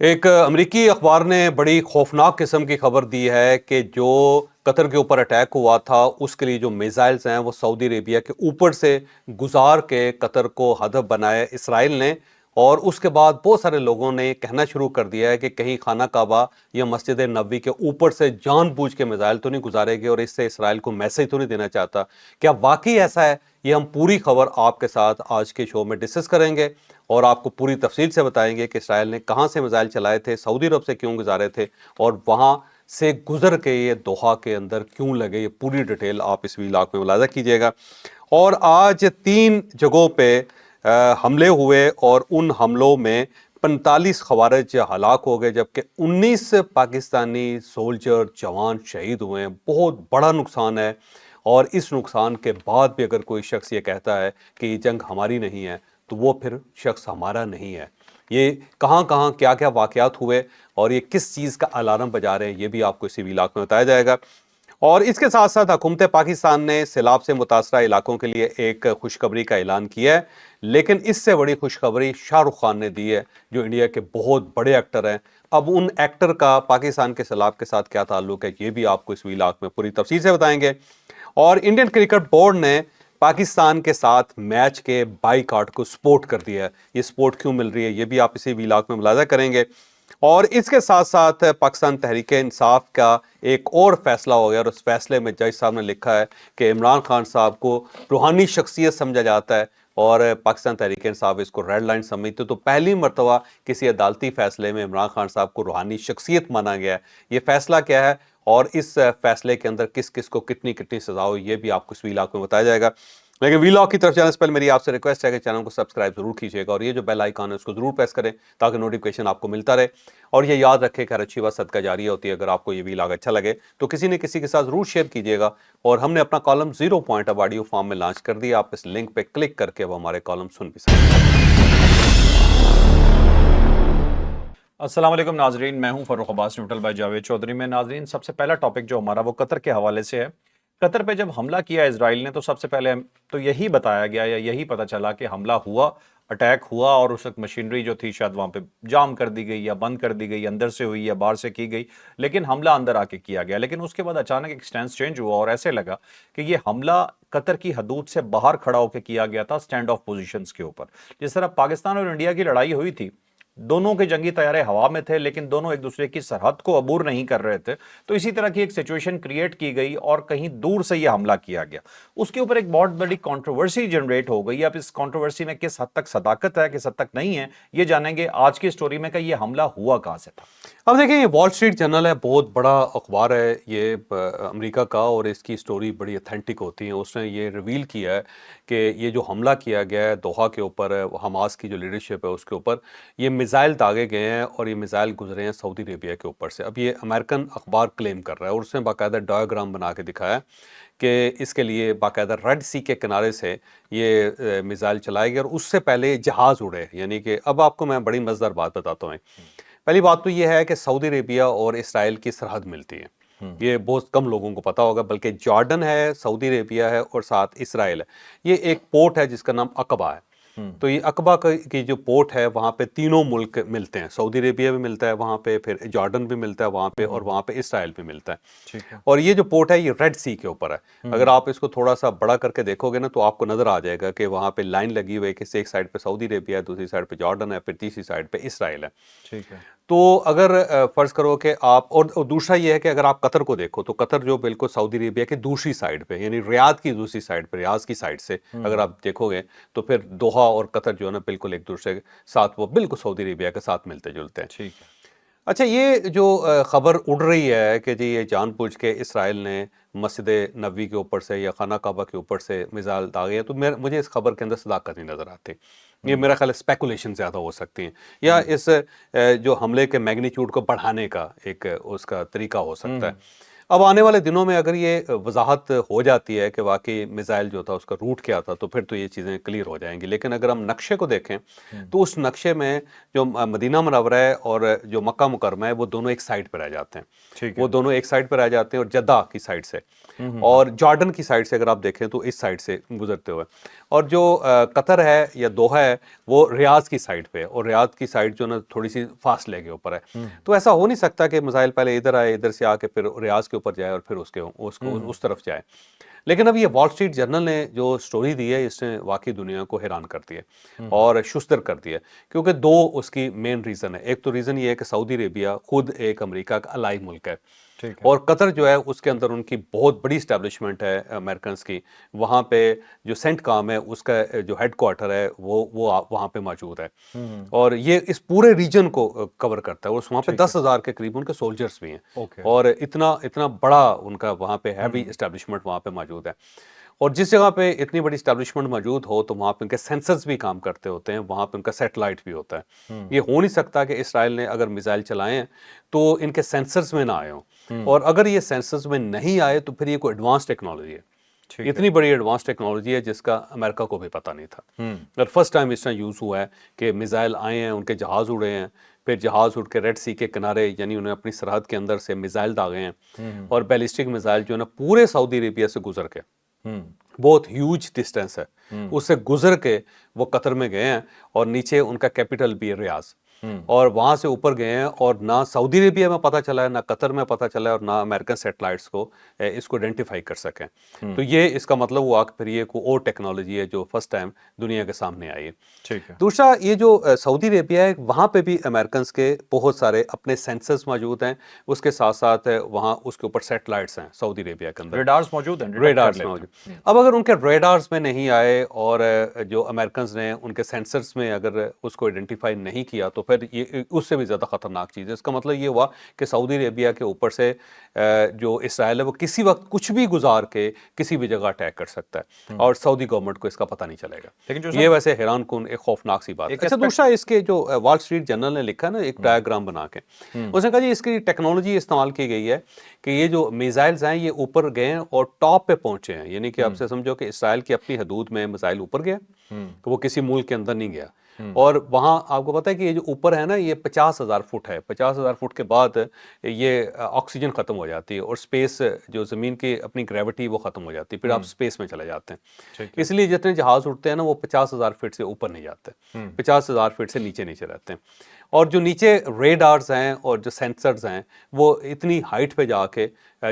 ایک امریکی اخبار نے بڑی خوفناک قسم کی خبر دی ہے کہ جو قطر کے اوپر اٹیک ہوا تھا اس کے لیے جو میزائلز ہیں وہ سعودی عربیہ کے اوپر سے گزار کے قطر کو ہدف بنایا اسرائیل نے، اور اس کے بعد بہت سارے لوگوں نے کہنا شروع کر دیا ہے کہ کہیں خانہ کعبہ یا مسجد نبوی کے اوپر سے جان بوجھ کے میزائل تو نہیں گزارے گے اور اس سے اسرائیل کو میسج تو نہیں دینا چاہتا۔ کیا واقعی ایسا ہے؟ یہ ہم پوری خبر آپ کے ساتھ آج کے شو میں ڈسکس کریں گے اور آپ کو پوری تفصیل سے بتائیں گے کہ اسرائیل نے کہاں سے میزائل چلائے تھے، سعودی عرب سے کیوں گزارے تھے، اور وہاں سے گزر کے یہ دوحہ کے اندر کیوں لگے۔ یہ پوری ڈیٹیل آپ اس ویلاگ میں ملاحظہ کیجئے گا۔ اور آج 3 جگہوں پہ حملے ہوئے اور ان حملوں میں 45 خوارج ہلاک ہو گئے، جبکہ 19 پاکستانی سولجر جوان شہید ہوئے ہیں۔ بہت بڑا نقصان ہے، اور اس نقصان کے بعد بھی اگر کوئی شخص یہ کہتا ہے کہ یہ جنگ ہماری نہیں ہے تو وہ پھر شخص ہمارا نہیں ہے۔ یہ کہاں کہاں کیا کیا واقعات ہوئے اور یہ کس چیز کا الارم بجا رہے ہیں، یہ بھی آپ کو اسی ویلاگ میں بتایا جائے گا۔ اور اس کے ساتھ ساتھ حکومت پاکستان نے سیلاب سے متاثرہ علاقوں کے لیے ایک خوشخبری کا اعلان کیا ہے، لیکن اس سے بڑی خوشخبری شاہ رخ خان نے دی ہے، جو انڈیا کے بہت بڑے ایکٹر ہیں۔ اب ان ایکٹر کا پاکستان کے سیلاب کے ساتھ کیا تعلق ہے، یہ بھی آپ کو اس ویلاگ میں پوری تفصیل سے بتائیں گے۔ اور انڈین کرکٹ بورڈ نے پاکستان کے ساتھ میچ کے بائی کاٹ کو سپورٹ کر دیا ہے۔ یہ سپورٹ کیوں مل رہی ہے، یہ بھی آپ اسی ویلاگ میں ملاحظہ کریں گے۔ اور اس کے ساتھ ساتھ پاکستان تحریک انصاف کا ایک اور فیصلہ ہو گیا، اور اس فیصلے میں جج صاحب نے لکھا ہے کہ عمران خان صاحب کو روحانی شخصیت سمجھا جاتا ہے، اور پاکستان تحریک انصاف اس کو ریڈ لائن سمجھتے، تو پہلی مرتبہ کسی عدالتی فیصلے میں عمران خان صاحب کو روحانی شخصیت مانا گیا ہے۔ یہ فیصلہ کیا ہے اور اس فیصلے کے اندر کس کس کو کتنی کتنی سزا ہوئی، یہ بھی آپ کو اس ویلاگ میں بتایا جائے گا۔ لیکن ویلاگ کی طرف جانے سے پہلے میری آپ سے ریکویسٹ ہے کہ چینل کو سبسکرائب ضرور کیجیے گا، اور یہ جو بیل آئیکن ہے اس کو ضرور پریس کریں تاکہ نوٹیفیکیشن آپ کو ملتا رہے۔ اور یہ یاد رکھیں کہ ہر اچھی بات صدقہ جاریہ ہوتی ہے۔ اگر آپ کو یہ ویلاگ اچھا لگے تو کسی نے کسی کے ساتھ ضرور شیئر کیجیے گا۔ اور ہم نے اپنا کالم 0 پوائنٹ اب آڈیو فارم میں لانچ کر دیا، آپ اس لنک پہ کلک کر کے اب ہمارے کالم سن بھی سکتے ہیں۔ السلام علیکم ناظرین، میں ہوں فروخ عباس نیوٹرل بائی جاوید چودھری میں۔ ناظرین، سب سے پہلا ٹاپک جو ہمارا وہ قطر کے حوالے سے ہے۔ قطر پہ جب حملہ کیا اسرائیل نے تو سب سے پہلے تو یہی بتایا گیا یا یہی پتہ چلا کہ حملہ ہوا، اٹیک ہوا، اور اس وقت مشینری جو تھی شاید وہاں پہ جام کر دی گئی یا بند کر دی گئی، اندر سے ہوئی یا باہر سے کی گئی، لیکن حملہ اندر آ کے کیا گیا۔ لیکن اس کے بعد اچانک ایک سٹینس چینج ہوا اور ایسے لگا کہ یہ حملہ قطر کی حدود سے باہر کھڑا ہو کے کیا گیا تھا، سٹینڈ آف پوزیشنز کے اوپر۔ جس طرح پاکستان اور انڈیا کی لڑائی ہوئی تھی، دونوں کے جنگی طیارے ہوا میں تھے لیکن دونوں ایک دوسرے کی سرحد کو عبور نہیں کر رہے تھے، تو اسی طرح کی ایک سچویشن کریٹ کی گئی اور کہیں دور سے یہ حملہ کیا گیا۔ اس کے اوپر ایک بہت بڑی کنٹروورسی جنریٹ ہو گئی۔ اب اس کنٹروورسی میں کس حد تک صداقت ہے، کس حد تک نہیں ہے، یہ جانیں گے آج کی سٹوری میں کہ یہ حملہ ہوا کہاں سے تھا۔ اب دیکھیں، یہ وال اسٹریٹ جرنل ہے، بہت بڑا اخبار ہے یہ امریکہ کا، اور اس کی سٹوری بڑی اتھینٹک ہوتی ہے۔ اس نے یہ ریویل کیا ہے کہ یہ جو حملہ کیا گیا ہے دوحہ کے اوپر، حماس کی جو لیڈرشپ ہے اس کے اوپر، یہ میزائل داغے گئے ہیں اور یہ میزائل گزرے ہیں سعودی عربیہ کے اوپر سے۔ اب یہ امریکن اخبار کلیم کر رہا ہے، اور اس نے باقاعدہ ڈایاگرام بنا کے دکھایا کہ اس کے لیے باقاعدہ ریڈ سی کے کنارے سے یہ میزائل چلائے گئے، اور اس سے پہلے جہاز اڑے۔ یعنی کہ اب آپ کو میں بڑی مزیدار بات بتاتا ہوں۔ پہلی بات تو یہ ہے کہ سعودی عربیہ اور اسرائیل کی سرحد ملتی ہے، یہ بہت کم لوگوں کو پتا ہوگا، بلکہ جارڈن ہے، سعودی عربیہ ہے اور ساتھ اسرائیل ہے۔ یہ ایک پورٹ ہے جس کا نام عقبہ ہے۔ تو یہ عقبہ کی جو پورٹ ہے وہاں پہ تینوں ملک ملتے ہیں، سعودی عربیہ بھی ملتا ہے وہاں پہ، پھر جارڈن بھی ملتا ہے وہاں پہ، اور وہاں پہ اسرائیل بھی ملتا ہے۔ اور یہ جو پورٹ ہے یہ ریڈ سی کے اوپر ہے۔ اگر آپ اس کو تھوڑا سا بڑا کر کے دیکھو گے نا تو آپ کو نظر آ جائے گا کہ وہاں پہ لائن لگی ہوئی ہے کہ ایک سائڈ پہ سعودی عربیہ ہے، دوسری سائڈ پہ جارڈن ہے، پھر تیسری سائڈ پہ اسرائیل ہے۔ تو اگر فرض کرو کہ آپ، اور دوسرا یہ ہے کہ اگر آپ قطر کو دیکھو تو قطر جو بالکل سعودی عربیہ کی دوسری سائڈ پہ، یعنی ریاض کی دوسری سائڈ پہ، ریاض کی سائڈ سے اگر آپ دیکھو گے تو پھر دوحہ اور قطر جو ہے نا بالکل ایک دوسرے کے ساتھ، وہ بالکل سعودی عربیہ کے ساتھ ملتے جلتے ہیں۔ اچھا، یہ جو خبر اڑ رہی ہے کہ جی یہ جان بوجھ کے اسرائیل نے مسجد نبوی کے اوپر سے یا خانہ کعبہ کے اوپر سے میزائل داغے ہیں، تو مجھے اس خبر کے اندر صداقت نہیں نظر آتی۔ یہ میرا خیال ہے اسپیکولیشن زیادہ ہو سکتی ہیں، یا اس جو حملے کے میگنیچیوڈ کو بڑھانے کا ایک اس کا طریقہ ہو سکتا ہے۔ اب آنے والے دنوں میں اگر یہ وضاحت ہو جاتی ہے کہ واقعی میزائل جو تھا اس کا روٹ کیا تھا تو پھر تو یہ چیزیں کلیئر ہو جائیں گی، لیکن اگر ہم نقشے کو دیکھیں تو اس نقشے میں جو مدینہ منورہ ہے اور جو مکہ مکرمہ ہے وہ دونوں ایک سائڈ پہ رہ جاتے ہیں، ٹھیک ہے، وہ دونوں ایک سائڈ پہ رہ جاتے ہیں، اور جدہ کی سائڈ سے اور جارڈن کی سائڈ سے اگر آپ دیکھیں تو اس سائڈ سے گزرتے ہوئے، اور جو قطر ہے یا دوحہ ہے وہ ریاض کی سائڈ پہ ہے، اور ریاض کی سائڈ جو نا تھوڑی سی فاصلے کے اوپر ہے، تو ایسا ہو نہیں سکتا کہ میزائل پہلے ادھر آئے، ادھر سے آ کے پھر ریاض کے اوپر جائے اور پھر اس کو اس طرف جائے۔ لیکن اب یہ وال اسٹریٹ جرنل نے جو سٹوری دی ہے اس نے واقعی دنیا کو حیران کر دیا اور شستر کر دیا، کیونکہ دو اس کی مین ریزن ہے۔ ایک تو ریزن یہ ہے کہ سعودی عربیہ خود ایک امریکہ کا الائی ملک ہے، ٹھیک ہے، اور قطر جو ہے اس کے اندر ان کی بہت بڑی اسٹیبلشمنٹ ہے امریکنز کی، وہاں پہ جو سینٹ کام ہے اس کا جو ہیڈ کوارٹر ہے وہ وہاں پہ موجود ہے، اور یہ اس پورے ریجن کو کور کرتا ہے، اور وہاں پہ 10,000 کے قریب ان کے سولجرز بھی ہیں، اوکے، اور اتنا بڑا ان کا وہاں پہ ہیوی اسٹیبلشمنٹ وہاں پہ موجود ہے، اور جس جگہ پہ اتنی بڑی اسٹیبلشمنٹ موجود ہو تو وہاں پہ ان کے سینسرز بھی کام کرتے ہوتے ہیں، وہاں پہ ان کا سیٹلائٹ بھی ہوتا ہے۔ یہ ہو نہیں سکتا کہ اسرائیل نے اگر میزائل چلائے ہیں تو ان کے سینسرز میں نہ آئے ہوں، اور اگر یہ سینسرز میں نہیں آئے تو پھر یہ کوئی ایڈوانس ٹیکنالوجی ہے، اتنی بڑی ایڈوانس ٹیکنالوجی ہے جس کا امریکہ کو بھی پتہ نہیں تھا، اور فرسٹ ٹائم اس طرح یوز ہوا ہے کہ میزائل آئے ہیں، ان کے جہاز اڑے ہیں، پھر جہاز اڑ کے ریڈ سی کے کنارے یعنی انہیں اپنی سرحد کے اندر سے میزائل داغے ہیں، اور بیلسٹک میزائل جو ہے نا پورے سعودی عربیہ سے گزر کے، بہت ہیوج ڈسٹینس ہے، اس سے گزر کے وہ قطر میں گئے ہیں، اور نیچے ان کا کیپٹل بھی ہے ریاض، اور وہاں سے اوپر گئے ہیں، اور نہ سعودی عربیہ میں پتہ چلا ہے، نہ قطر میں پتہ چلا ہے، اور نہ امریکن سیٹلائٹس کو اس کو آئیڈینٹیفائی کر سکیں، تو یہ اس کا مطلب ہوا کہ پھر یہ کوئی اور ٹیکنالوجی ہے جو فرسٹ ٹائم دنیا کے سامنے آئی ہے۔ ٹھیک ہے، دوسرا یہ جو سعودی عربیہ ہے وہاں پہ بھی امریکنز کے بہت سارے اپنے سینسرز موجود ہیں، اس کے ساتھ ساتھ وہاں اس کے اوپر سیٹلائٹس ہیں سعودی عربیہ کے اندر، ریڈارز موجود ہیں، ڈیٹیکٹ کر ریڈارز لیتے موجود۔ ہیں، اب اگر ان کے ریڈارز میں نہیں آئے اور جو امریکنز نے ان کے سینسرز میں اگر اس کو آئیڈینٹیفائی نہیں کیا تو پھر یہ اس سے بھی زیادہ خطرناک چیز ہے۔ اس کا مطلب یہ ہوا کہ سعودی عربیہ کے اوپر سے جو اسرائیل ہے وہ کسی وقت کچھ بھی گزار کے کسی بھی جگہ اٹیک کر سکتا ہے، اور سعودی گورنمنٹ کو اس کا پتہ نہیں چلے گا۔ لیکن جو یہ ویسے حیران کن ایک خوفناک سی بات ہے۔ ایک اچھا، aspect- دوسرا اس کے جو وال اسٹریٹ جرنل نے لکھا نا ایک ڈائیگرام بنا کے، اس نے کہا جی اس کی ٹیکنالوجی استعمال کی گئی ہے کہ یہ جو میزائلز ہیں یہ اوپر گئے ہیں اور ٹاپ پہ پہنچے ہیں، یعنی کہ آپ سے سمجھو کہ اسرائیل کی اپنی حدود میں میزائل اوپر گیا، وہ کسی ملک کے اندر نہیں گیا، اور وہاں آپ کو پتہ ہے کہ یہ جو اوپر ہے نا یہ 50,000 فٹ ہے، 50,000 فٹ کے بعد یہ آکسیجن ختم ہو جاتی ہے، اور سپیس جو زمین کی اپنی گریوٹی وہ ختم ہو جاتی ہے، پھر آپ سپیس میں چلے جاتے ہیں، اس لیے جتنے جہاز اڑتے ہیں نا وہ 50,000 فٹ سے اوپر نہیں جاتے، 50,000 فٹ سے نیچے رہتے ہیں، اور جو نیچے ریڈارز ہیں اور جو سینسرز ہیں وہ اتنی ہائٹ پہ جا کے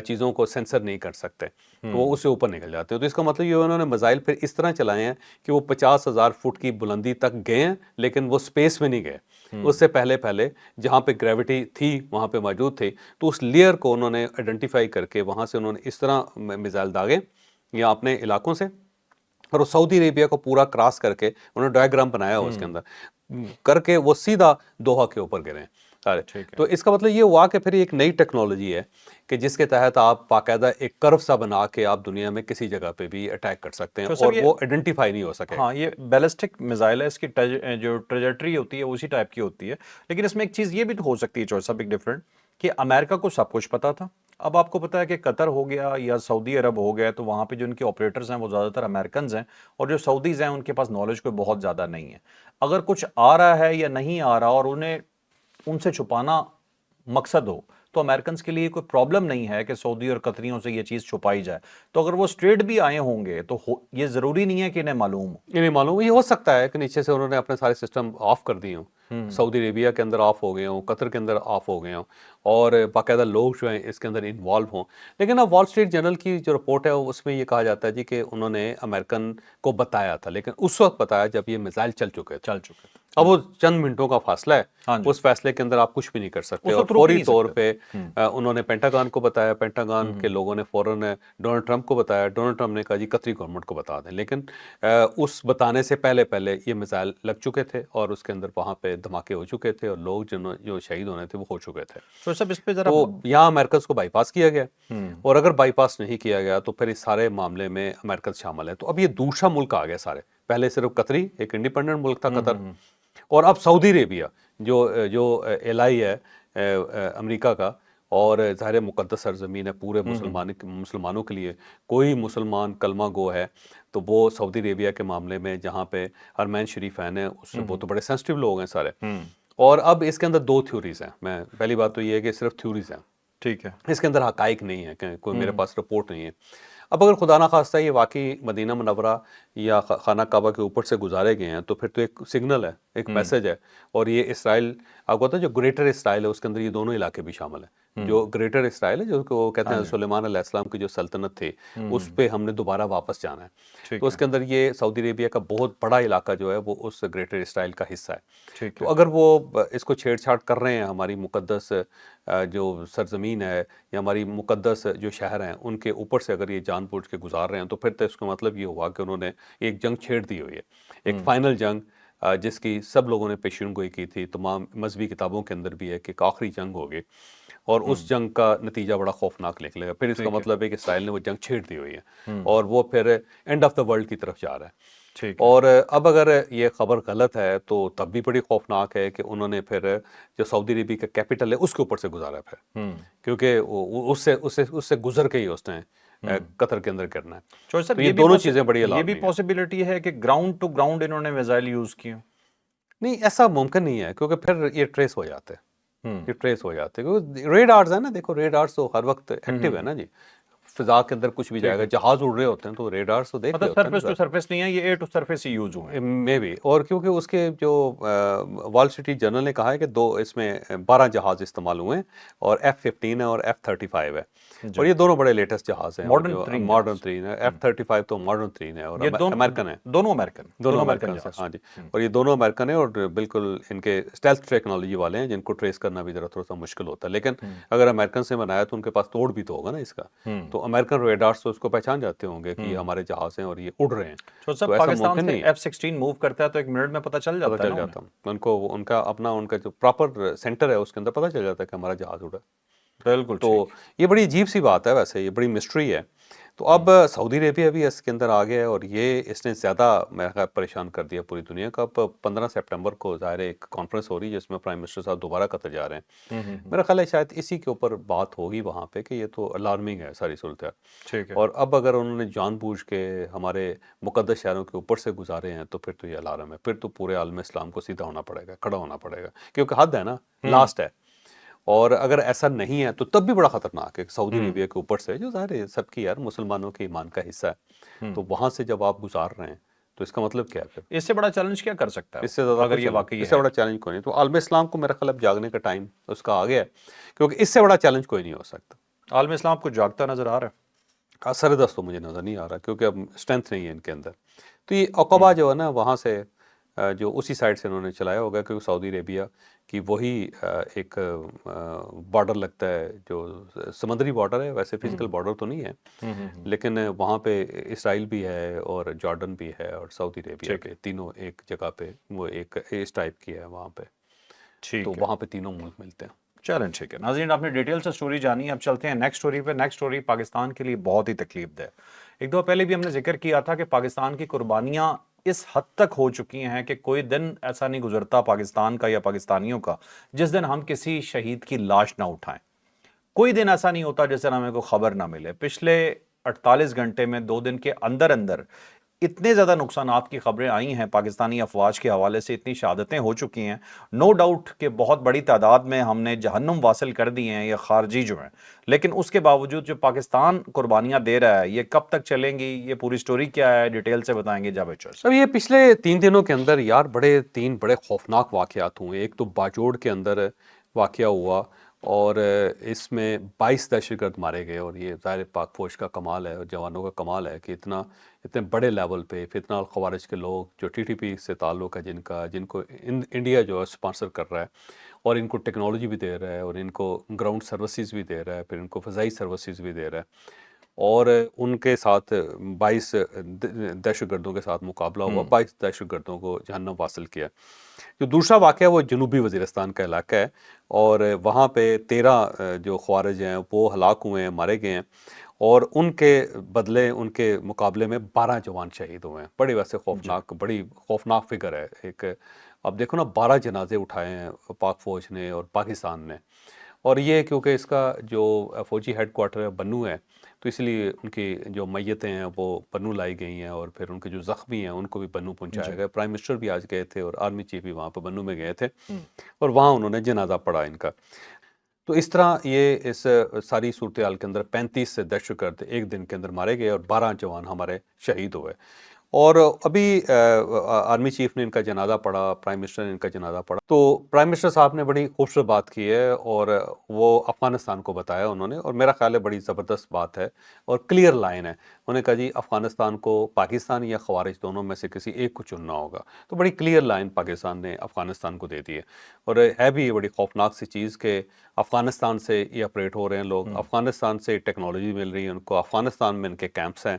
چیزوں کو سینسر نہیں کر سکتے، وہ اس سے اوپر نکل جاتے ہیں، تو اس کا مطلب یہ انہوں نے میزائل پھر اس طرح چلائے ہیں کہ وہ 50,000 فٹ کی بلندی تک گئے ہیں لیکن وہ سپیس میں نہیں گئے، اس سے پہلے جہاں پہ گریوٹی تھی وہاں پہ موجود تھی، تو اس لیئر کو انہوں نے آئیڈینٹیفائی کر کے وہاں سے انہوں نے اس طرح میزائل داغے یا اپنے علاقوں سے، اور وہ سعودی عربیہ کو پورا کراس کر کے انہوں نے ڈائیگرام بنایا اس کے اندر کر کے وہ سیدھا دوحہ کے اوپر گرے ہیں سارے۔ تو اس کا مطلب یہ ہوا کہ پھر ایک نئی ٹیکنالوجی ہے کہ جس کے تحت آپ باقاعدہ ایک کرو سا بنا کے آپ دنیا میں کسی جگہ پہ بھی اٹیک کر سکتے ہیں، اور وہ آئیڈینٹیفائی نہیں ہو سکے۔ ہاں، یہ بیلسٹک میزائل ہے، اس کی جو ٹریجیکٹری ہوتی ہے اسی ٹائپ کی ہوتی ہے، لیکن اس میں ایک چیز یہ بھی ہو سکتی ہے چوائس بگ ڈفرنٹ کہ امریکہ کو سب کچھ پتا تھا۔ اب آپ کو پتا ہے کہ قطر ہو گیا یا سعودی عرب ہو گیا تو وہاں پہ جو ان کے آپریٹرز ہیں وہ زیادہ تر امریکنز ہیں، اور جو سعودیز ہیں ان کے پاس نالج کوئی بہت زیادہ نہیں ہے۔ اگر کچھ آ رہا ہے یا نہیں آ رہا اور انہیں ان سے چھپانا مقصد ہو تو امریکنز کے لیے کوئی پرابلم نہیں ہے کہ سعودی اور قطریوں سے یہ چیز چھپائی جائے، تو اگر وہ اسٹریٹ بھی آئے ہوں گے تو یہ ضروری نہیں ہے کہ انہیں معلوم ہو۔ انہیں معلوم یہ ہو سکتا ہے کہ نیچے سے انہوں نے اپنے سارے سسٹم آف کر دیے ہوں، سعودی عربیہ کے اندر آف ہو گئے ہوں، قطر کے اندر آف ہو گئے ہوں، اور باقاعدہ لوگ جو ہیں اس کے اندر انوالو ہوں۔ لیکن اب وال اسٹریٹ جرنل کی جو رپورٹ ہے اس میں یہ کہا جاتا ہے جی کہ انہوں نے امریکن کو بتایا تھا، لیکن اس وقت بتایا جب یہ میزائل چل چکے تھے۔ اب وہ چند منٹوں کا فاصلہ ہے، اس فیصلے کے اندر آپ کچھ بھی نہیں کر سکتے، اور فوری طور پہ انہوں نے پینٹاگان کو بتایا، پینٹاگان کے لوگوں نے فوراً ڈونلڈ ٹرمپ کو بتایا، ڈونلڈ ٹرمپ نے کہا جی قطری گورنمنٹ کو بتا دیں، لیکن اس بتانے سے پہلے یہ میزائل لگ چکے تھے اور اس کے اندر وہاں پہ دھماکے ہو چکے تھے، اور لوگ جو شہید ہونے تھے وہ ہو چکے تھے۔ تو یہاں امریکنز کو بائی پاس کیا گیا، اور اگر بائی پاس نہیں کیا گیا تو پھر اس سارے معاملے میں امریکنز شامل ہیں۔ تو اب یہ دوسرا ملک آ گیا سارے، پہلے صرف قطری ایک انڈیپینڈنٹ ملک تھا قطر، اور اب سعودی عربیہ جو ایلائی ہے امریکہ کا، اور ظاہر مقدس سرزمین ہے پورے مسلمانوں کے لیے. کوئی مسلمان کلمہ گو ہے تو وہ سعودی عربیہ کے معاملے میں جہاں پہ حرمین شریفین ہیں اس سے وہ تو بڑے سینسٹیو لوگ ہیں سارے. اور اب اس کے اندر دو تھیوریز ہیں. میں پہلی بات تو یہ ہے کہ صرف تھیوریز ہیں, ٹھیک ہے. اس کے اندر حقائق نہیں ہے, کہ کوئی میرے پاس رپورٹ نہیں ہے. اب اگر خدا نخواستہ یہ واقعی مدینہ منورہ یا خانہ کعبہ کے اوپر سے گزارے گئے ہیں تو پھر تو ایک سگنل ہے, ایک میسج ہے. اور یہ اسرائیل, آپ کو پتہ ہے جو گریٹر اسرائیل ہے اس کے اندر یہ دونوں علاقے بھی شامل ہیں. جو گریٹر اسرائیل ہے جو وہ کہتے ہیں سلیمان علیہ السلام کی جو سلطنت تھی اس پہ ہم نے دوبارہ واپس جانا ہے. تو اس کے اندر یہ سعودی عربیہ کا بہت بڑا علاقہ جو ہے وہ اس گریٹر اسرائیل کا حصہ ہے. تو اگر وہ اس کو چھیڑ چھاڑ کر رہے ہیں, ہماری مقدس جو سرزمین ہے یا ہماری مقدس جو شہر ہیں ان کے اوپر سے اگر یہ جان بوجھ کے گزار رہے ہیں تو پھر تو اس کا مطلب یہ ہوا کہ انہوں نے ایک جنگ چھیڑ دی ہوئی ہے, ایک فائنل جنگ جس کی سب لوگوں نے پیشین گوئی کی تھی. تمام مذہبی کتابوں کے اندر بھی ہے کہ ایک آخری جنگ ہوگی اور اس جنگ کا نتیجہ بڑا خوفناک نکلے گا. پھر اس کا مطلب ہے کہ اسرائیل نے وہ جنگ چھیڑ دی ہوئی ہے اور وہ پھر اینڈ آف دا ورلڈ کی طرف جا رہا ہے. اور اب اگر یہ خبر غلط ہے تو تب بھی بڑی خوفناک ہے کہ انہوں نے پھر جو سعودی عربیہ کا کیپٹل ہے اس کے اوپر سے گزارا پھر, کیونکہ اس سے گزر کے ہی اس نے قطر کے اندر کرنا ہے. تو یہ دونوں چیزیں بڑی یہ بھی پاسبلٹی ہے کہ گراؤنڈ ٹو گراؤنڈ انہوں نے میزائل یوز کیے. نہیں, ایسا ممکن نہیں ہے کیونکہ پھر یہ ٹریس ہو جاتے ہیں, یہ ٹریس ہو جاتے ہیں. کیونکہ ریڈارز ہیں نا, دیکھو ریڈارز تو ہر وقت ایکٹیو ہے نا جی. فضا کے اندر کچھ بھی جائے گا, جہاز اڑ رہے ہوتے ہیں تو ریڈارز تو دیکھ رہے ہوتے ہیں. سرفیس ٹو سرفیس نہیں ہے, یہ ایئر ٹو سرفیس ہی یوز ہوئے ہیں مے بی. اور کیونکہ اس کے جو وال اسٹریٹ جرنل نے کہا ہے کہ اس میں 12 جہاز استعمال ہوئے ہیں اور F-15 ہے اور F-35 ہے, اور یہ دونوں بڑے لیٹسٹ جہاز ہیں, ماڈرن ترین ہے. F-35 تو ماڈرن ترین ہے اور امریکن ہے, دونوں امریکن ہیں. ہاں جی, اور یہ دونوں امریکن ہیں اور بالکل ان کے اسٹیلتھ ٹیکنالوجی والے ہیں جن کو ٹریس کرنا بھی ذرا تھوڑا سا مشکل ہوتا ہے. لیکن اگر امریکن سے بنایا تو ان کے پاس توڑ بھی تو ہوگا نا اس کا. تو امریکن ریڈارز تو اس کو پہچان جاتے ہوں گے کہ یہ ہمارے جہاز ہیں اور یہ اڑ رہے ہیں. تو پاکستان سے F-16 موو کرتا ہے تو ایک منٹ میں پتہ چل جاتا ہے ان کو, ان کا اپنا ان کا جو پراپر سینٹر ہے اس کے اندر پتہ چل جاتا ہے کہ ہمارا جہاز اڑا. بالکل. تو یہ بڑی عجیب سی بات ہے, ویسے یہ بڑی مسٹری ہے. تو اب سعودی عربیہ بھی اس کے اندر آ گیا ہے اور یہ اس نے زیادہ میرا خیال پریشان کر دیا پوری دنیا کا. اب 15 سپٹمبر کو ظاہر ایک کانفرنس ہو رہی ہے جس میں پرائم منسٹر صاحب دوبارہ قطر جا رہے ہیں. میرا خیال ہے شاید اسی کے اوپر بات ہوگی وہاں پہ کہ یہ تو الارمنگ ہے ساری صورتحال. اور اب اگر انہوں نے جان بوجھ کے ہمارے مقدس شہروں کے اوپر سے گزارے ہیں تو پھر تو یہ الارم ہے. پھر تو پورے عالم اسلام کو سیدھا ہونا پڑے گا, کھڑا ہونا پڑے گا, کیونکہ حد ہے نا, لاسٹ ہے. اور اگر ایسا نہیں ہے تو تب بھی بڑا خطرناک ہے. سعودی عربیہ کے اوپر سے جو ظاہر ہے سب کی یار مسلمانوں کے ایمان کا حصہ ہے, تو وہاں سے جب آپ گزار رہے ہیں تو اس کا مطلب کیا ہے پھر؟ اس سے بڑا چیلنج کیا کر سکتا ہے اس سے زیادہ اگر یہ واقعی اس سے بڑا چیلنج کوئی نہیں. تو عالم اسلام کو میرا خیال اب جاگنے کا ٹائم اس کا آ گیا ہے, کیونکہ اس سے بڑا چیلنج کوئی نہیں ہو سکتا. عالم اسلام کو جاگتا نظر آ رہا ہے؟ اثر دست تو مجھے نظر نہیں آ رہا کیونکہ اب اسٹرینتھ نہیں ہے ان کے اندر. تو یہ عقبہ جو ہے نا وہاں سے جو اسی سائڈ سے انہوں نے چلایا ہوگا, کیونکہ سعودی عربیہ کی وہی ایک بارڈر لگتا ہے جو سمندری بارڈر ہے, ویسے فزیکل بارڈر تو نہیں ہے, لیکن وہاں پہ اسرائیل بھی ہے اور جارڈن بھی ہے اور سعودی عربیہ پہ, تینوں ایک جگہ پہ وہ ایک اس ٹائپ کی ہے وہاں پہ. تو وہاں پہ تینوں ملک ملتے ہیں. چلیں ٹھیک ہے ناظرین, آپ نے ڈیٹیل سے سٹوری جانی ہے. اب چلتے ہیں نیکسٹ سٹوری پہ. نیکسٹ سٹوری پاکستان کے لیے بہت ہی تکلیف دہ. ایک دو پہلے بھی ہم نے ذکر کیا تھا کہ پاکستان کی قربانیاں اس حد تک ہو چکی ہیں کہ کوئی دن ایسا نہیں گزرتا پاکستان کا یا پاکستانیوں کا جس دن ہم کسی شہید کی لاش نہ اٹھائیں. کوئی دن ایسا نہیں ہوتا جس دن ہمیں کوئی خبر نہ ملے. پچھلے 48 گھنٹے میں 2 دن کے اندر اندر اتنے زیادہ نقصانات کی خبریں آئی ہیں پاکستانی افواج کے حوالے سے, اتنی شہادتیں ہو چکی ہیں. نو ڈاؤٹ کہ بہت بڑی تعداد میں ہم نے جہنم واصل کر دی ہیں یہ خارجی جو ہیں, لیکن اس کے باوجود جو پاکستان قربانیاں دے رہا ہے یہ کب تک چلیں گی, یہ پوری سٹوری کیا ہے, ڈیٹیل سے بتائیں گے جاوید چوہدری. اب یہ پچھلے 3 دنوں کے اندر یار تین بڑے خوفناک واقعات ہوئے. ایک تو باجوڑ کے اندر واقعہ ہوا اور اس میں 22 دہشت گرد مارے گئے, اور یہ ظاہر پاک فوج کا کمال ہے اور جوانوں کا کمال ہے کہ اتنے بڑے لیول پہ فتنہ الخوارج کے لوگ جو TTP سے تعلق ہے جن کو انڈیا جو ہے سپانسر کر رہا ہے اور ان کو ٹیکنالوجی بھی دے رہا ہے اور ان کو گراؤنڈ سروسز بھی دے رہا ہے, پھر ان کو فضائی سروسز بھی دے رہا ہے, اور ان کے ساتھ 22 دہشت گردوں کے ساتھ مقابلہ ہوا, 22 دہشت گردوں کو جہنم واصل کیا. جو دوسرا واقعہ وہ جنوبی وزیرستان کا علاقہ ہے اور وہاں پہ 13 جو خوارج ہیں وہ ہلاک ہوئے ہیں, مارے گئے ہیں, اور ان کے بدلے ان کے مقابلے میں 12 جوان شہید ہوئے ہیں. بڑی ویسے بڑی خوفناک فگر ہے ایک. اب دیکھو نا 12 جنازے اٹھائے ہیں پاک فوج نے اور پاکستان نے, اور یہ کیونکہ اس کا جو فوجی ہیڈ کوارٹر ہے بنو ہے، تو اس لیے ان کی جو میتیں ہیں وہ بنو لائی گئی ہیں، اور پھر ان کے جو زخمی ہیں ان کو بھی بنو پہنچایا گیا۔ پرائم منسٹر بھی آج گئے تھے اور آرمی چیف بھی وہاں پہ بنو میں گئے تھے، اور وہاں انہوں نے جنازہ پڑھا ان کا۔ تو اس طرح یہ اس ساری صورتحال کے اندر 35 سے دہشت گرد ایک دن کے اندر مارے گئے، اور 12 جوان ہمارے شہید ہوئے۔ اور ابھی آرمی چیف نے ان کا جنازہ پڑھا، پرائم منسٹر نے ان کا جنازہ پڑھا، تو پرائم منسٹر صاحب نے بڑی خوبصورت بات کی ہے، اور وہ افغانستان کو بتایا انہوں نے، اور میرا خیال ہے بڑی زبردست بات ہے اور کلیئر لائن ہے۔ انہوں نے کہا جی افغانستان کو پاکستان یا خوارج دونوں میں سے کسی ایک کو چننا ہوگا، تو بڑی کلیئر لائن پاکستان نے افغانستان کو دے دی ہے۔ اور ہے بھی یہ بڑی خوفناک سی چیز کہ افغانستان سے یہ آپریٹ ہو رہے ہیں لوگ، افغانستان سے ٹیکنالوجی مل رہی ہے ان کو، افغانستان میں ان کے کیمپس ہیں،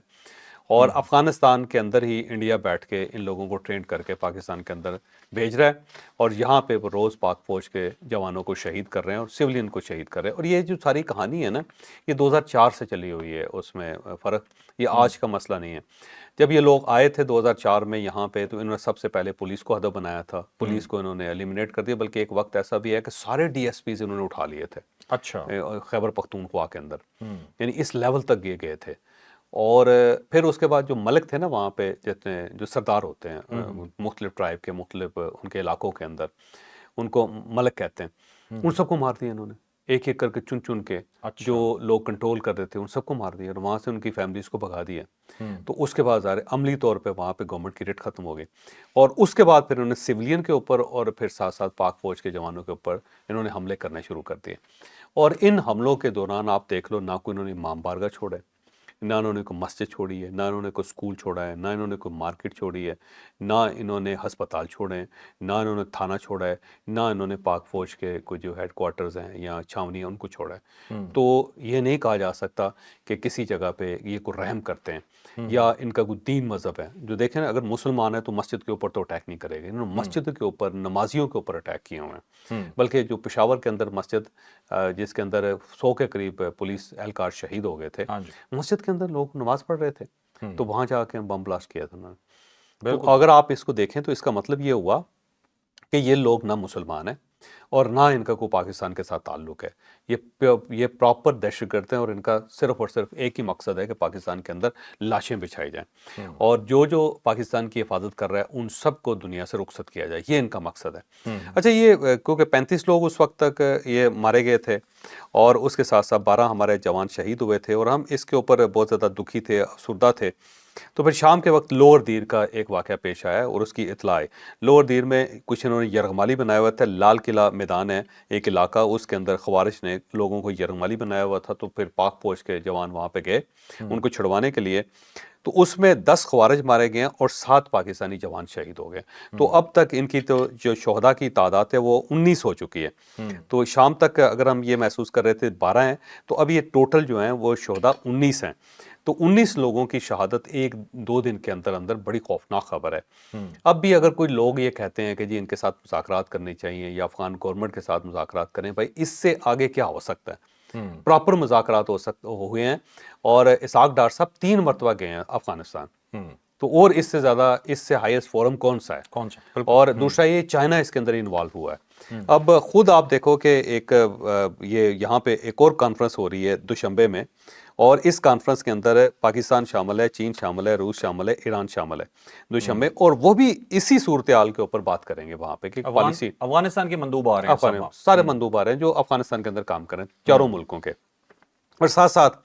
اور افغانستان کے اندر ہی انڈیا بیٹھ کے ان لوگوں کو ٹرین کر کے پاکستان کے اندر بھیج رہا ہے، اور یہاں پہ وہ روز پاک فوج کے جوانوں کو شہید کر رہے ہیں اور سولین کو شہید کر رہے ہیں۔ اور یہ جو ساری کہانی ہے نا، یہ 2004 سے چلی ہوئی ہے، اس میں فرق، یہ آج کا مسئلہ نہیں ہے۔ جب یہ لوگ آئے تھے 2004 میں یہاں پہ، تو انہوں نے سب سے پہلے پولیس کو ہدف بنایا تھا، پولیس کو انہوں نے ایلیمنیٹ کر دیا، بلکہ ایک وقت ایسا بھی ہے کہ سارے ڈی ایس پیز انہوں نے اٹھا لیے تھے اچھا، خیبر پختونخوا کے اندر، یعنی اس لیول تک یہ گئے تھے۔ اور پھر اس کے بعد جو ملک تھے نا وہاں پہ، جتنے جو سردار ہوتے ہیں مختلف ٹرائب کے، مختلف ان کے علاقوں کے اندر، ان کو ملک کہتے ہیں، ان سب کو مار دیا انہوں نے، ایک ایک کر کے چن چن کے، جو لوگ کنٹرول کر رہے تھے ان سب کو مار دیا، اور وہاں سے ان کی فیملیز کو بھگا دیا۔ تو اس کے بعد ظاہر عملی طور پہ وہاں پہ گورنمنٹ کی ریٹ ختم ہو گئی، اور اس کے بعد پھر انہوں نے سویلین کے اوپر اور پھر ساتھ ساتھ پاک فوج کے جوانوں کے اوپر انہوں نے حملے کرنے شروع کر دیے۔ اور ان حملوں کے دوران آپ دیکھ لو، نہ کوئی انہوں نے امام بارگاہ چھوڑے، نہ انہوں نے کوئی مسجد چھوڑی ہے، نہ انہوں نے کوئی اسکول چھوڑا ہے، نہ انہوں نے کوئی مارکیٹ چھوڑی ہے، نہ انہوں نے ہسپتال چھوڑے ہیں، نہ انہوں نے تھانہ چھوڑا ہے، نہ انہوں نے پاک فوج کے کوئی جو ہیڈ کوارٹرز ہیں یا چھاونی ہیں ان کو چھوڑا ہے۔ تو یہ نہیں کہا جا سکتا کہ کسی جگہ پہ یہ کوئی رحم کرتے ہیں یا ان کا کوئی دین مذہب ہے۔ جو دیکھیں نا، اگر مسلمان ہے تو مسجد کے اوپر تو اٹیک نہیں کرے گا، انہوں نے مسجد کے اوپر، نمازیوں کے اوپر اٹیک کیے ہوئے ہیں، بلکہ جو پشاور کے اندر مسجد جس کے اندر 100 کے قریب پولیس اہلکار شہید ہو گئے تھے، مسجد کے اندر لوگ نماز پڑھ رہے تھے، تو وہاں جا کے بم بلاسٹ کیا تھا انہوں نے۔ تو اگر آپ اس کو دیکھیں تو اس کا مطلب یہ ہوا کہ یہ لوگ نہ مسلمان ہیں اور نہ ان کا کوئی پاکستان کے ساتھ تعلق ہے، یہ پراپر دہشت گرد ہیں، اور ان کا صرف اور صرف ایک ہی مقصد ہے کہ پاکستان کے اندر لاشیں بچھائی جائیں، اور جو پاکستان کی حفاظت کر رہا ہے ان سب کو دنیا سے رخصت کیا جائے، یہ ان کا مقصد ہے۔ اچھا، یہ کیونکہ 35 لوگ اس وقت تک یہ مارے گئے تھے، اور اس کے ساتھ ساتھ 12 ہمارے جوان شہید ہوئے تھے، اور ہم اس کے اوپر بہت زیادہ دکھی تھے، افسردہ تھے۔ تو پھر شام کے وقت لوور دیر کا ایک واقعہ پیش آیا اور اس کی اطلاع آئی۔ لوور دیر میں کچھ انہوں نے یرغمالی بنایا ہوا تھا، لال قلعہ میدان ہے ایک علاقہ، اس کے اندر خوارج نے لوگوں کو یرغمالی بنایا ہوا تھا، تو پھر پاک فوج کے جوان وہاں پہ گئے ان کو چھڑوانے کے لیے، تو اس میں 10 خوارج مارے گئے اور 7 پاکستانی جوان شہید ہو گئے۔ تو اب تک ان کی تو جو شہداء کی تعداد ہے وہ 19 ہو چکی ہے۔ تو شام تک اگر ہم یہ محسوس کر رہے تھے 12 ہیں، تو اب یہ ٹوٹل جو ہیں وہ شہداء 19 ہیں۔ تو 19 لوگوں کی شہادت ایک دو دن کے اندر اندر بڑی خوفناک خبر ہے۔ اب بھی اگر کوئی لوگ یہ کہتے ہیں کہ جی ان کے ساتھ مذاکرات کرنے چاہیے یا افغان گورنمنٹ کے ساتھ مذاکرات کریں، بھائی اس سے آگے کیا ہو سکتا ہے؟ پراپر مذاکرات ہوئے ہیں، اور اسحاق ڈار صاحب 3 مرتبہ گئے ہیں افغانستان، تو اور اس سے زیادہ، اس سے ہائیسٹ فورم کون سا ہے؟ اور دوسرا یہ چائنا اس کے اندر انوالو ہوا ہے۔ اب خود آپ دیکھو کہ ایک یہ یہاں پہ ایک اور کانفرنس ہو رہی ہے دوشنبے میں، اور اس کانفرنس کے اندر پاکستان شامل ہے، چین شامل ہے، روس شامل ہے، ایران شامل ہے دوشنبے، اور وہ بھی اسی صورتحال کے اوپر بات کریں گے وہاں پہ کہ پالیسی، افغانستان کے مندوب آ رہے ہیں، سارے مندوب آ رہے ہیں جو افغانستان کے اندر کام کریں چاروں ملکوں کے۔ اور ساتھ ساتھ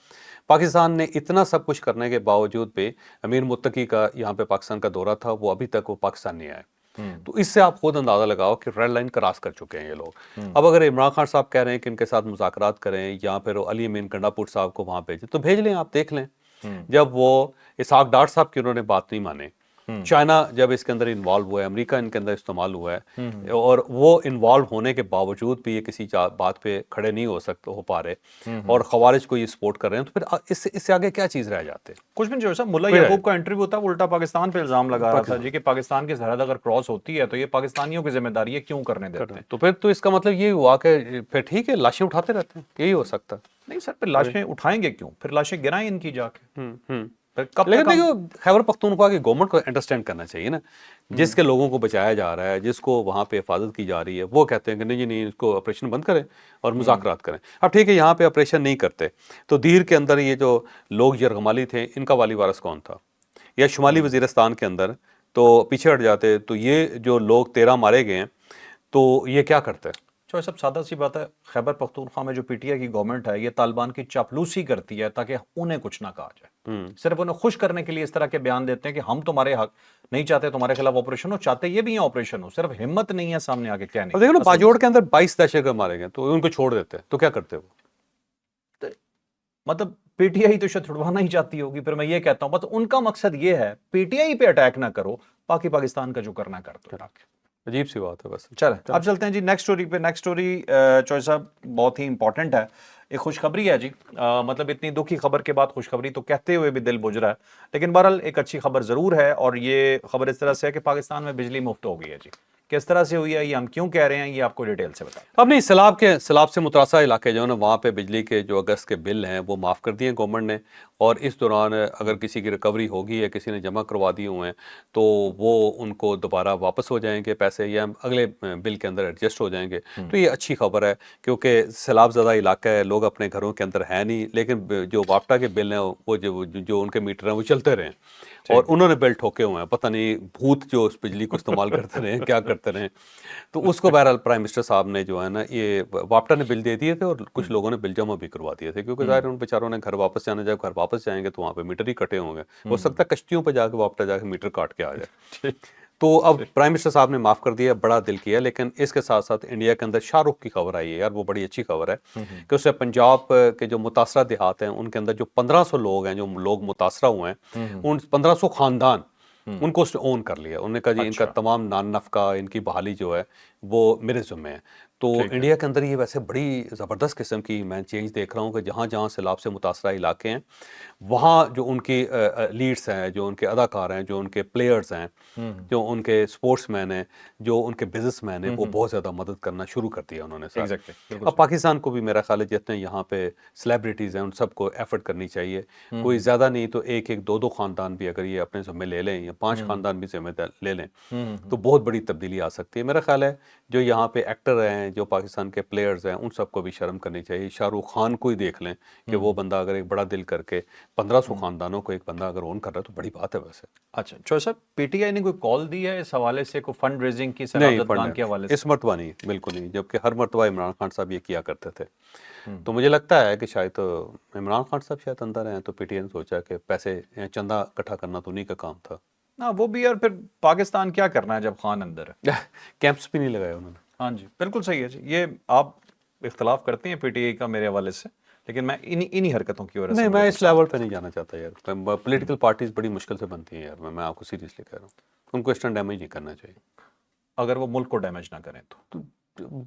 پاکستان نے اتنا سب کچھ کرنے کے باوجود بھی، امیر متقی کا یہاں پہ پاکستان کا دورہ تھا، وہ ابھی تک وہ پاکستان نہیں آئے، تو اس سے آپ خود اندازہ لگاؤ کہ ریڈ لائن کراس کر چکے ہیں یہ لوگ۔ اب اگر عمران خان صاحب کہہ رہے ہیں کہ ان کے ساتھ مذاکرات کریں یا پھر علی امین گنڈاپور صاحب کو وہاں بھیجیں، تو بھیج لیں، آپ دیکھ لیں۔ جب وہ اسحاق ڈار صاحب کی انہوں نے بات نہیں مانے، چائنا جب اس کے اندر انوالو ہوا ہے، امریکہ ان کے اندر استعمال ہوا ہے، اور وہ انوالو ہونے کے باوجود بھی یہ کسی بات پہ کھڑے نہیں ہو پا رہے، اور خوارج کو یہ سپورٹ کر رہے ہیں، تو پھر اس سے آگے کیا چیز رہ جاتے؟ کچھ بھی جو ہے ملا یعقوب کا انٹرویو تھا، وہ الٹا پاکستان پہ الزام لگا رہا تھا جی کہ پاکستان کی سرحد اگر کراس ہوتی ہے تو یہ پاکستانیوں کی ذمہ داری ہے، کیوں کرنے دیتے ہیں؟ تو پھر تو اس کا مطلب یہ ہوا کہ پھر ٹھیک ہے، لاشیں اٹھاتے رہتے ہیں، یہی ہو سکتا ہے۔ نہیں سر، پھر لاشیں اٹھائیں گے کیوں؟ پھر لاشیں گرائیں ان کی جا کے۔ پھر کب لیکن تک ہم دیکھو خیبر پختونخوا کی گورنمنٹ کو انڈرسٹینڈ کرنا چاہیے نا، جس کے لوگوں کو بچایا جا رہا ہے، جس کو وہاں پہ حفاظت کی جا رہی ہے، وہ کہتے ہیں کہ نہیں جی نہیں، اس کو آپریشن بند کریں اور مذاکرات کریں. اب ٹھیک ہے یہاں پہ آپریشن نہیں کرتے تو دیر کے اندر یہ جو لوگ یرغمالی تھے ان کا والی وارث کون تھا؟ یا شمالی وزیرستان کے اندر تو پیچھے ہٹ جاتے تو یہ جو لوگ 13 مارے گئے ہیں تو یہ کیا کرتے؟ جو سب سادہ سی بات ہے، خیبر پختونخوا میں جو پی ٹی آئی کی گورنمنٹ ہے یہ طالبان کی چاپلوسی کرتی ہے تاکہ انہیں کچھ نہ کہا جائے، صرف انہیں خوش کرنے کے لیے اس طرح کے بیان دیتے ہیں کہ ہم تمہارے حق نہیں چاہتے، تمہارے خلاف آپریشن ہو، چاہتے یہ بھی ہیں آپریشن ہو، صرف ہمت نہیں ہے سامنے آ کے کہنے اب کی. دیکھو نا اصل باجوڑ کے اندر 22 دہشت گرد مارے گئے تو ان کو چھوڑ دیتے تو کیا کرتے وہ؟ مطلب پی ٹی آئی تو شاید چھڑوانا ہی چاہتی ہوگی. پھر میں یہ کہتا ہوں بس ان کا مقصد یہ ہے پی ٹی آئی پہ اٹیک نہ کرو، باقی پاکستان کا جو کرنا کر دو. عجیب سی بات ہے بس. چلیں اب چلتے ہیں جی نیکسٹ سٹوری پہ. نیکسٹ سٹوری چوہے صاحب بہت ہی امپورٹنٹ ہے، ایک خوشخبری ہے جی. مطلب اتنی دکھی خبر کے بعد خوشخبری تو کہتے ہوئے بھی دل بجھ رہا ہے، لیکن بہرحال ایک اچھی خبر ضرور ہے. اور یہ خبر اس طرح سے ہے کہ پاکستان میں بجلی مفت ہو گئی ہے جی. کس طرح سے ہوئی ہے، یہ ہم کیوں کہہ رہے ہیں، یہ آپ کو ڈیٹیل سے بتا. اب نہیں، سیلاب سے متاثرہ علاقے جو ہے نا وہاں پہ بجلی کے جو اگست کے بل ہیں وہ معاف کر دیے گورنمنٹ نے، اور اس دوران اگر کسی کی ریکوری ہوگی یا کسی نے جمع کروا دیے ہوئے ہیں تو وہ ان کو دوبارہ واپس ہو جائیں گے پیسے، یا اگلے بل کے اندر ایڈجسٹ ہو جائیں گے. تو یہ اچھی خبر ہے کیونکہ سیلاب زدہ علاقہ ہے، لوگ اپنے گھروں کے اندر ہے نہیں، لیکن جو وابٹا کے بل ہیں وہ جو ان کے میٹر ہیں وہ چلتے رہے اور انہوں نے بل ٹھوکے ہوئے ہیں، پتہ نہیں بھوت جو اس بجلی کو استعمال کرتے رہے کیا کرتے رہے. تو اس کو بہرحال پرائم منسٹر صاحب نے جو ہے نا یہ وابٹا نے بل دے دیے تھے اور کچھ لوگوں نے بل جمع بھی کروا دیے تھے، کیونکہ ظاہر ان بیچاروں نے گھر واپس جانا، جب گھر واپس جائیں گے تو وہاں پہ میٹر ہی کٹے ہوں گے، ہو سکتا ہے کشتیوں پہ جا کے وابٹا جا کے میٹر کاٹ کے آ جائے. تو اب پرائم منسٹر صاحب نے معاف کر دیا، بڑا دل کیا. لیکن اس کے ساتھ ساتھ انڈیا کے اندر شاہ رخ کی خبر آئی ہے یار، وہ بڑی اچھی خبر ہے کہ اس سے پنجاب کے جو متاثرہ دیہات ہیں ان کے اندر جو 1500 لوگ ہیں جو لوگ متاثرہ ہوئے ہیں، ان 1500 خاندان ان کو اس نے اون کر لیا. انہوں نے کہا جی ان کا تمام نان نفقہ، ان کی بحالی جو ہے وہ میرے ذمہ ہے. تو انڈیا کے اندر یہ ویسے بڑی زبردست قسم کی میں چینج دیکھ رہا ہوں کہ جہاں جہاں سیلاب سے متاثرہ علاقے ہیں وہاں جو ان کی لیڈس ہیں، جو ان کے اداکار ہیں، جو ان کے پلیئرز ہیں، جو ان کے سپورٹس مین ہیں، جو ان کے بزنس مین ہیں، وہ بہت زیادہ مدد کرنا شروع کر دیا انہوں نے. اب پاکستان کو بھی میرا خیال ہے جتنے یہاں پہ سیلیبریٹیز ہیں ان سب کو ایفرٹ کرنی چاہیے. کوئی زیادہ نہیں تو ایک دو خاندان بھی اگر یہ اپنے ذمہ لے لیں، یا 5 خاندان بھی ذمہ لے لیں تو بہت بڑی تبدیلی آ سکتی ہے. میرا خیال ہے جو یہاں پہ ایکٹر ہیں، جو پاکستان کے پلیئرز ہیں، ان سب کو بھی شرم کرنی چاہیے. شاہ رخ خان کو ہی دیکھ لیں کہ وہ بندہ اگر ایک بڑا دل کر کے 1500 خاندانوں کو ایک بندہ اگر اون کر رہا ہے تو بڑی بات ہے ویسے. اچھا چوہے صاحب، پی ٹی آئی نے کوئی کال دی ہے اس حوالے سے، کوئی فنڈ ریزنگ کی سیلاب زدگان کے حوالے سے؟ اس مرتبہ نہیں، بالکل نہیں، جبکہ ہر مرتبہ عمران خان صاحب یہ کیا کرتے تھے. تو مجھے لگتا ہے کہ شاید عمران خان صاحب شاید اندر ہیں تو پی ٹی آئی نے سوچا کہ پیسے چندہ اکٹھا کرنا تو انہیں کا کام تھا. ہاں وہ بھی، اور پھر پاکستان کیا کرنا ہے جب خان اندر ہے. کیمپس بھی نہیں لگائے انہوں نے. ہاں جی بالکل صحیح ہے جی. یہ آپ اختلاف کرتے ہیں پی ٹی آئی کا میرے حوالے سے، لیکن میں انہی حرکتوں کی وجہ سے نہیں، میں اس لیول پہ نہیں جانا چاہتا یار. پولیٹیکل پارٹیز بڑی مشکل سے بنتی ہیں یار، میں آپ کو سیریسلی کہہ رہا ہوں. ان کو اس طرح ڈیمیج نہیں کرنا چاہیے. اگر وہ ملک کو ڈیمیج نہ کریں تو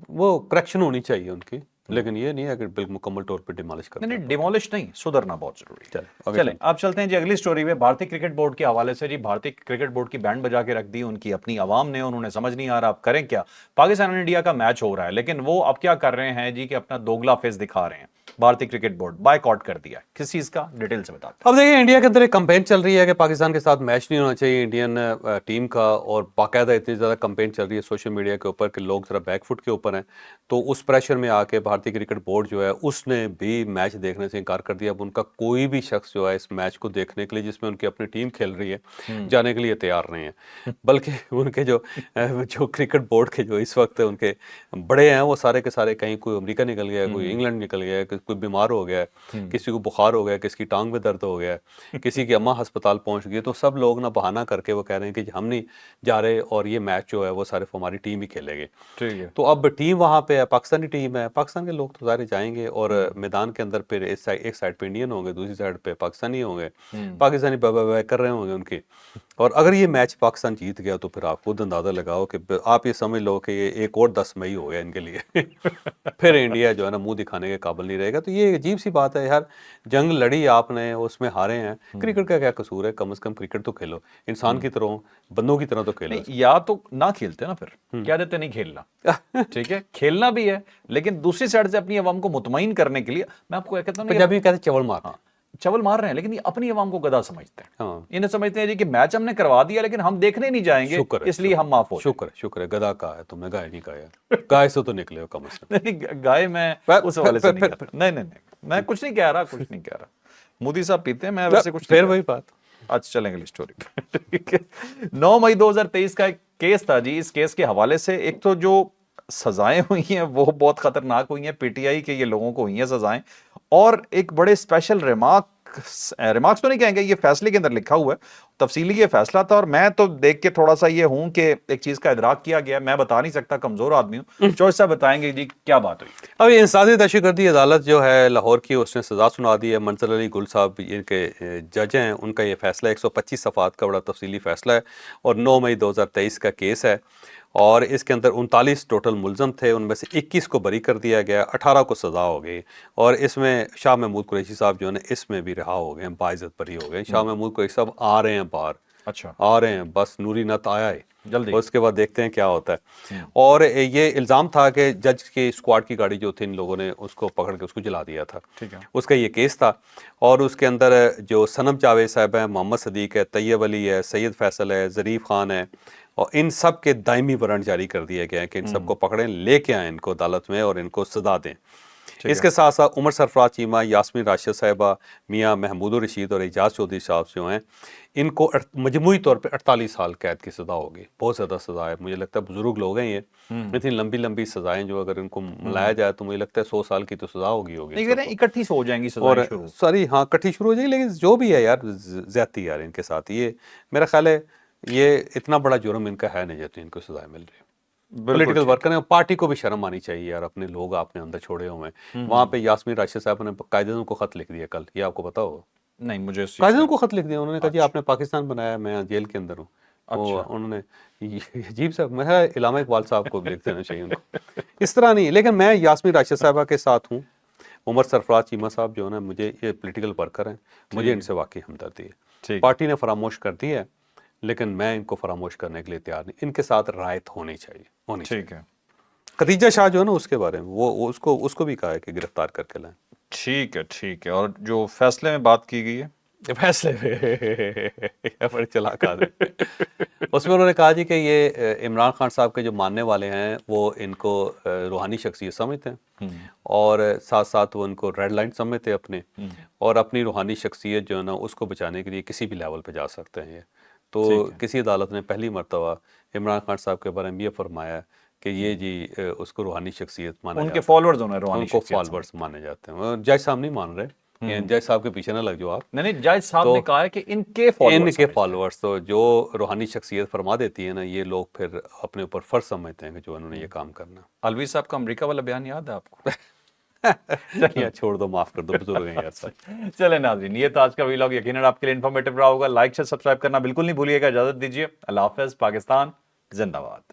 وہ کریکشن ہونی چاہیے ان کی، لیکن یہ نہیں ہے کہ بالکل مکمل طور پہ ڈیمالش کرنا. نہیں، ڈیمولش نہیں، سدھرنا بہت ضروری ہے. چلیں اب چلتے ہیں جی اگلی سٹوری پہ. بھارتی کرکٹ بورڈ کے حوالے سے جی، بھارتی کرکٹ بورڈ کی بینڈ بجا کے رکھ دی ان کی اپنی عوام نے. انہوں نے سمجھ نہیں آ رہا اب کریں کیا. پاکستان اور انڈیا کا میچ ہو رہا ہے، لیکن وہ اب کیا کر رہے ہیں جی کہ اپنا دوگلا فیس دکھا رہے ہیں. بھارتی کرکٹ بورڈ بائیک آؤٹ کر دیا. کس چیز کا، ڈیٹیل سے بتاتے ہیں. اب دیکھیں انڈیا کے اندر ایک کمپین چل رہی ہے کہ پاکستان کے ساتھ میچ نہیں ہونا چاہیے انڈین ٹیم کا، اور باقاعدہ اتنی زیادہ کمپین چل رہی ہے سوشل میڈیا کے اوپر کہ لوگ ذرا بیک فٹ کے اوپر ہیں. تو اس پریشر میں آ کے بھارتی کرکٹ بورڈ جو ہے اس نے بھی میچ دیکھنے سے انکار کر دیا. اب ان کا کوئی بھی شخص جو ہے اس میچ کو دیکھنے کے لیے جس میں ان کی اپنی ٹیم کھیل رہی ہے جانے کے لیے تیار نہیں ہے. بلکہ ان کے جو کرکٹ بورڈ کے جو اس وقت ان کے بڑے ہیں وہ سارے کے سارے کہیں کوئی امریکہ نکل گیا ہے، کوئی انگلینڈ نکل گیا ہے، کوئی بیمار ہو گیا ہے، کسی کو بخار ہو گیا، کسی کی ٹانگ میں درد ہو گیا ہے، کسی کی اماں ہسپتال پہنچ گئی. تو سب لوگ نہ بہانہ کر کے وہ کہہ رہے ہیں کہ ہم نہیں جا رہے اور یہ میچ جو ہے وہ صرف ہماری ٹیم ہی کھیلے گی. تو اب ٹیم وہاں پہ ہے، پاکستانی ٹیم ہے، پاکستان کے لوگ تو ظاہر جائیں گے اور میدان کے اندر پھر ایک سائڈ پہ انڈین ہوں گے، دوسری سائڈ پہ پاکستانی ہوں گے، پاکستانی بے کر رہے ہوں گے ان کی. اور اگر یہ میچ پاکستان جیت گیا تو پھر آپ خود اندازہ لگاؤ کہ آپ یہ سمجھ لو کہ یہ ایک اور 10 مئی ہو گیا ان کے لیے. پھر انڈیا جو ہے نا منہ دکھانے کے قابل نہیں رہے گا. تو یہ عجیب سی بات ہے یار، جنگ لڑی آپ نے، اس میں ہارے ہیں. کرکٹ کا کیا قصور ہے؟ کم از کم کرکٹ تو کھیلو، انسان کی طرح، بندوں کی طرح تو کھیلو. یا تو نہ کھیلتے نا، پھر کیا دیتے نہیں کھیلنا. ٹھیک ہے کھیلنا بھی ہے، لیکن دوسری سائڈ سے اپنی عوام کو مطمئن کرنے کے لیے میں آپ کو کہتا ہوں پنجابی کہتے چول مار. چول مار رہے ہیں لیکن یہ اپنی عوام کو گدھا سمجھتے ہیں. ہاں انہیں سمجھتے ہیں جی کہ میچ ہم نے کروا دیا لیکن ہم دیکھنے نہیں جائیں گے شکر ہے، اس لیے ہم معاف ہو جائیں. شکر ہے گدا کہا ہے تم نے، گائے نہیں کہا یار. گائے سے تو نکلے ہو کم از کم. نہیں گائے میں اس حوالے سے نہیں کہتا. نہیں میں کچھ نہیں کہہ رہا. مودی صاحب پیتے ہیں، میں ویسے کچھ پھر وہی بات. آج چلیں گے اسٹوری پہ. ٹھیک ہے. 9 مئی 2023 کا ایک کیس تھا جی. اس کیس کے حوالے سے ایک تو جو سزائیں ہوئی ہیں وہ بہت خطرناک ہوئی ہیں پی ٹی آئی کے یہ لوگوں کو ہوئی ہیں سزائیں. اور ایک بڑے اسپیشل ریمارکس تو نہیں کہیں گے، یہ فیصلے کے اندر لکھا ہوا ہے تفصیلی یہ فیصلہ تھا. اور میں تو دیکھ کے تھوڑا سا یہ ہوں کہ ایک چیز کا ادراک کیا گیا. میں بتا نہیں سکتا، کمزور آدمی ہوں. چوائس صاحب بتائیں گے جی کیا بات ہوئی. اب یہ انسدادی دہشت گردی عدالت جو ہے لاہور کی، اس نے سزا سنا دی ہے. منظر علی گل صاحب ان کے جج ہیں، ان کا یہ فیصلہ 125 صفحات کا بڑا تفصیلی فیصلہ ہے اور 9 مئی 2023 کا کیس ہے. اور اس کے اندر 39 ٹوٹل ملزم تھے، ان میں سے 21 کو بری کر دیا گیا، 18 کو سزا ہو گئی. اور اس میں شاہ محمود قریشی صاحب جو ہے اس میں بھی رہا ہو گئے ہیں، باعزت بری ہو گئے. شاہ محمود قریشی صاحب آ رہے ہیں باہر، اچھا آ رہے ہیں، بس نوری نت آیا ہے جلدی. اور اس کے بعد دیکھتے ہیں کیا ہوتا ہے. اور یہ الزام تھا کہ جج کی اسکواڈ کی گاڑی جو تھی ان لوگوں نے اس کو پکڑ کے اس کو جلا دیا تھا. ٹھیک ہے. اس کا یہ کیس تھا. اور اس کے اندر جو صنم جاوید صاحب ہیں، محمد صدیق ہے، طیب علی ہے، سید فیصل ہے، ظریف خان ہے، اور ان سب کے دائمی وارنٹ جاری کر دیے گئے ہیں کہ ان سب کو پکڑیں، لے کے آئیں ان کو عدالت میں اور ان کو سزا دیں. اس کے ساتھ ساتھ عمر سرفراز چیمہ، یاسمین راشد صاحبہ، میاں محمود الرشید اور اعجاز چودھری صاحب جو ہیں، ان کو مجموعی طور پہ 48 سال قید کی سزا ہوگی. بہت زیادہ سزا ہے. مجھے لگتا ہے بزرگ لوگ ہیں یہ، اتنی لمبی سزائیں جو اگر ان کو ملایا جائے تو مجھے لگتا ہے 100 سال کی تو سزا ہوگی. اکٹھی سے ہو جائیں گی اور سزائیں شروع. ساری ہاں کٹھی شروع ہو جائے گی. لیکن جو بھی ہے یار زیادتی یار ان کے ساتھ، یہ میرا خیال ہے یہ اتنا بڑا جرم ان کا ہے نہیں جو ان کو سزائیں مل رہی ہیں. پولیٹیکل ورکر ہیں، پارٹی کو بھی شرم آنی چاہیے یار. اپنے لوگ آپ نے اندر چھوڑے ہوئے ہیں. وہاں پہ یاسمین راشد صاحب نے قائدین کو خط لکھ دیا کل، یہ آپ کو پتا ہو؟ نہیں مجھے قائدین کو خط لکھ دیا. انہوں نے کہا جی آپ نے پاکستان بنایا، میں جیل کے اندر ہوں. انہوں نے عجیب صاحب، میں علامہ اقبال صاحب کو بھی لکھ دینا چاہیے ان کو. اس طرح نہیں، لیکن میں یاسمین راشد صاحبہ کے ساتھ ہوں. عمر سرفراز چیمہ صاحب جو ہے نا، مجھے یہ پولیٹیکل ورکر ہیں، مجھے ان سے واقعی ہمدردی ہے. پارٹی نے فراموش کر دی ہے لیکن میں ان کو فراموش کرنے کے لیے تیار نہیں. ان کے ساتھ رعایت ہونی چاہیے. ٹھیک ہے. خدیجہ شاہ جو ہے نا، اس کے بارے میں وہ اس کو بھی کہا ہے کہ گرفتار کر کے لائیں. ٹھیک ہے. اور جو فیصلے میں بات کی گئی ہے، فیصلے بڑے چلاک آدمی. اس میں انہوں نے کہا جی کہ یہ عمران خان صاحب کے جو ماننے والے ہیں وہ ان کو روحانی شخصیت سمجھتے ہیں اور ساتھ ساتھ وہ ان کو ریڈ لائن سمجھتے ہیں اپنے، اور اپنی روحانی شخصیت جو ہے نا اس کو بچانے کے لیے کسی بھی لیول پہ جا سکتے ہیں. یہ تو کسی عدالت نے پہلی مرتبہ عمران خان صاحب کے بارے میں یہ فرمایا کہ یہ جی اس کو روحانی شخصیت مانا ان جاتا کے ہے، فالوورز ہونا روحانی ان کو شخصیت فالوورز مانے جاتے ہیں. جج صاحب نہیں مان رہے، جج صاحب کے پیچھے نہ لگ جاؤ آپ. نہیں جج صاحب نے کہا ہے کہ ان کے فالوورز تو جو روحانی شخصیت فرما دیتی ہے نا، یہ لوگ پھر اپنے اوپر فرض سمجھتے ہیں کہ جو انہوں نے یہ کام کرنا. الوی صاحب کا امریکہ والا بیان یاد ہے آپ کو؟ چھوڑ دو، معاف کر دو، بزرگ ہیں یار سچ. چلیں ناظرین، یہ تو آج کا ویلاگ یقیناً آپ کے لیے انفارمیٹیو رہا ہوگا. لائک شیئر سبسکرائب کرنا بالکل نہیں بھولیے گا. اجازت دیجیے. اللہ حافظ. پاکستان زندہ باد.